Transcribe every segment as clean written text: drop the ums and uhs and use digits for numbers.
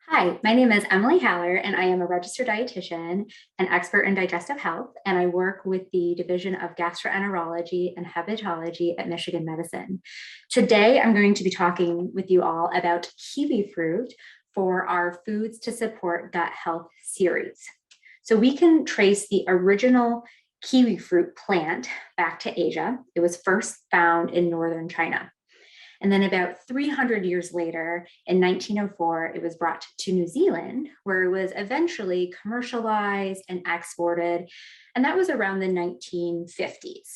Hi, my name is Emily Haller, and I am a registered dietitian and expert in digestive health, and I work with the Division of Gastroenterology and Hepatology at Michigan Medicine. Today, I'm going to be talking with you all about kiwi fruit for our Foods to Support Gut Health series. So we can trace the original kiwi fruit plant back to Asia. It was first found in northern China. And then about 300 years later, in 1904, it was brought to New Zealand, where it was eventually commercialized and exported. And that was around the 1950s.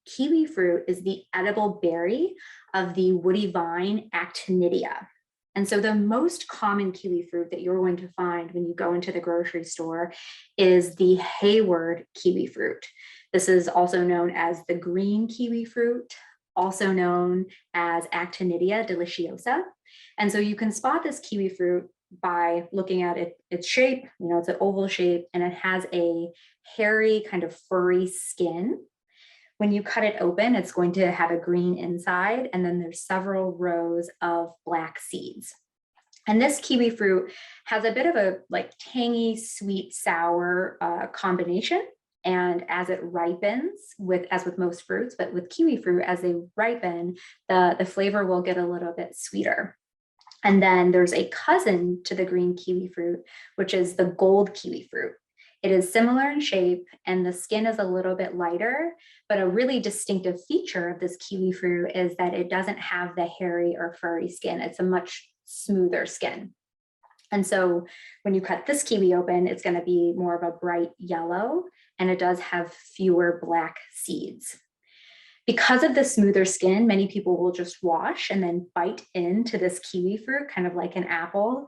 Kiwi fruit is the edible berry of the woody vine Actinidia. And so the most common kiwi fruit that you're going to find when you go into the grocery store is the Hayward kiwi fruit. This is also known as the green kiwi fruit, also known as Actinidia deliciosa. And so you can spot this kiwi fruit by looking at its shape. It's an oval shape and it has a hairy, kind of furry skin. When you cut it open, it's going to have a green inside, and then there's several rows of black seeds. And this kiwi fruit has a bit of a tangy, sweet, sour combination. And as it ripens, as with most fruits, but with kiwi fruit, as they ripen, the flavor will get a little bit sweeter. And then there's a cousin to the green kiwi fruit, which is the gold kiwi fruit. It is similar in shape and the skin is a little bit lighter, but a really distinctive feature of this kiwi fruit is that it doesn't have the hairy or furry skin. It's a much smoother skin. And so when you cut this kiwi open, it's going to be more of a bright yellow, and it does have fewer black seeds. Because of the smoother skin, many people will just wash and then bite into this kiwi fruit, kind of like an apple.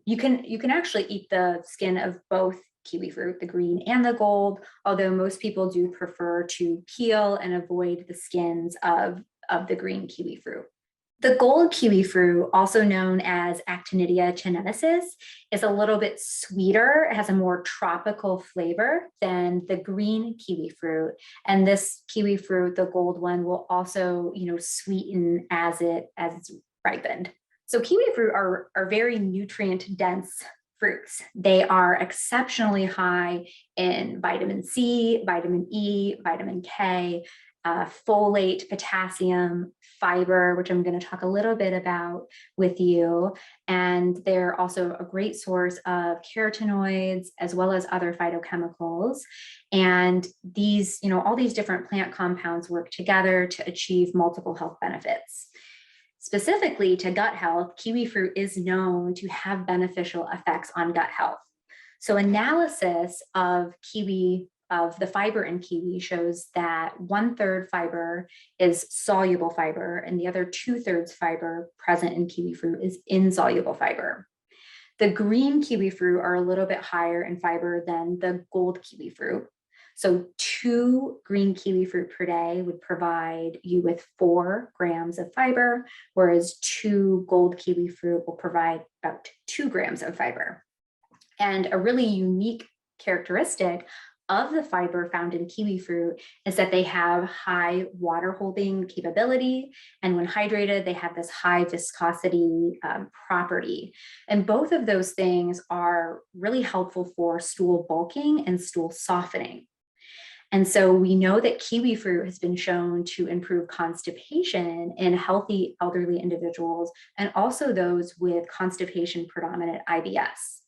You can actually eat the skin of both kiwi fruit, the green and the gold, although most people do prefer to peel and avoid the skins of the green kiwi fruit. The gold kiwi fruit, also known as Actinidia chinesis, is a little bit sweeter. It has a more tropical flavor than the green kiwi fruit. And this kiwi fruit, the gold one, will also, sweeten as it's ripened. So kiwi fruit are very nutrient dense fruits. They are exceptionally high in vitamin C, vitamin E, vitamin K, folate, potassium, fiber, which I'm going to talk a little bit about with you. And they're also a great source of carotenoids as well as other phytochemicals. And these, all these different plant compounds work together to achieve multiple health benefits. Specifically to gut health, kiwi fruit is known to have beneficial effects on gut health. So analysis of the fiber in kiwi shows that 1/3 fiber is soluble fiber and the other 2/3 fiber present in kiwi fruit is insoluble fiber. The green kiwi fruit are a little bit higher in fiber than the gold kiwi fruit. So 2 green kiwi fruit per day would provide you with 4 grams of fiber, whereas 2 gold kiwi fruit will provide about 2 grams of fiber. And a really unique characteristic of the fiber found in kiwi fruit is that they have high water holding capability. And when hydrated, they have this high viscosity property. And both of those things are really helpful for stool bulking and stool softening. And so we know that kiwi fruit has been shown to improve constipation in healthy elderly individuals and also those with constipation predominant IBS.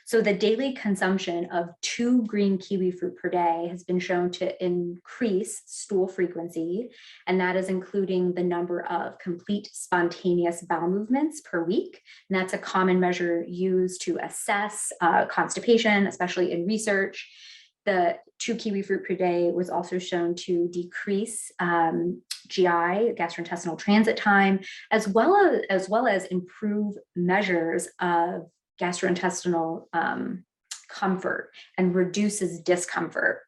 So the daily consumption of 2 green kiwi fruit per day has been shown to increase stool frequency, and that is including the number of complete spontaneous bowel movements per week. And that's a common measure used to assess constipation, especially in research. The 2 kiwi fruit per day was also shown to decrease GI, gastrointestinal transit time, as well as improve measures of gastrointestinal comfort and reduces discomfort.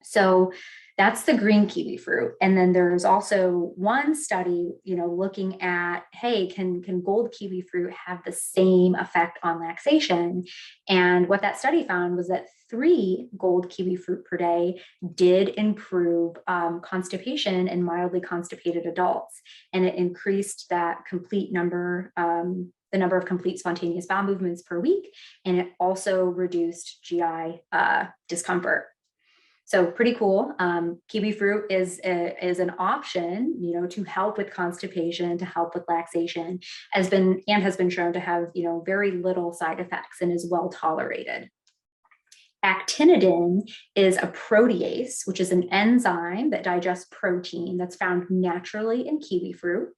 So that's the green kiwi fruit. And then there's also one study, looking at, hey, can gold kiwi fruit have the same effect on laxation? And what that study found was that 3 gold kiwi fruit per day did improve constipation in mildly constipated adults. And it increased that complete number the number of complete spontaneous bowel movements per week, and it also reduced GI discomfort. So pretty cool. Kiwi fruit is an option, to help with constipation, to help with laxation, has been shown to have, very little side effects and is well tolerated. Actinidin is a protease, which is an enzyme that digests protein that's found naturally in kiwi fruit.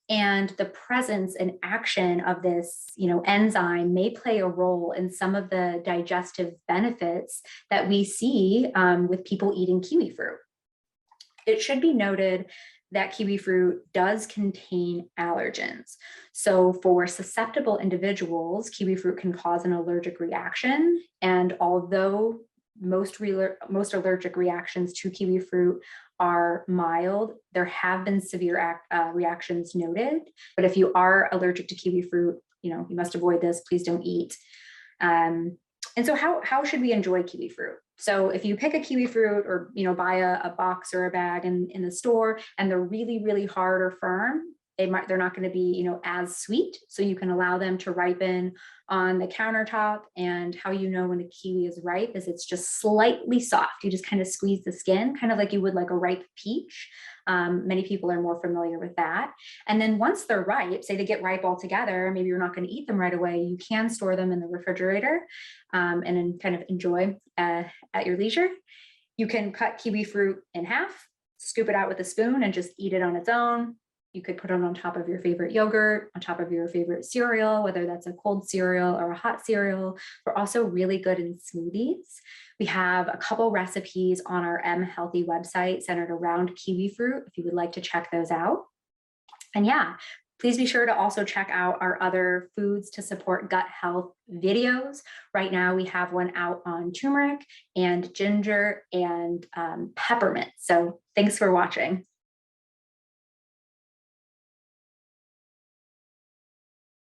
And the presence and action of this, enzyme may play a role in some of the digestive benefits that we see with people eating kiwi fruit. It should be noted that kiwi fruit does contain allergens. So for susceptible individuals, kiwi fruit can cause an allergic reaction. And although most allergic reactions to kiwi fruit are mild, there have been severe reactions noted. But if you are allergic to kiwi fruit, you must avoid this. Please don't eat. And so how should we enjoy kiwi fruit? So if you pick a kiwi fruit or, buy a box or a bag in the store and they're really, really hard or firm, they're not going to be, as sweet. So you can allow them to ripen on the countertop. And how you know when a kiwi is ripe is it's just slightly soft. You just kind of squeeze the skin, kind of like you would like a ripe peach. Many people are more familiar with that. And then once they're ripe, say they get ripe altogether, maybe you're not going to eat them right away. You can store them in the refrigerator and then kind of enjoy at your leisure. You can cut kiwi fruit in half, scoop it out with a spoon and just eat it on its own. You could put it on top of your favorite yogurt, on top of your favorite cereal, whether that's a cold cereal or a hot cereal. We're also really good in smoothies. We have a couple recipes on our MHealthy website centered around kiwi fruit, if you would like to check those out. And yeah, please be sure to also check out our other foods to support gut health videos. Right now, we have one out on turmeric and ginger and peppermint. So thanks for watching.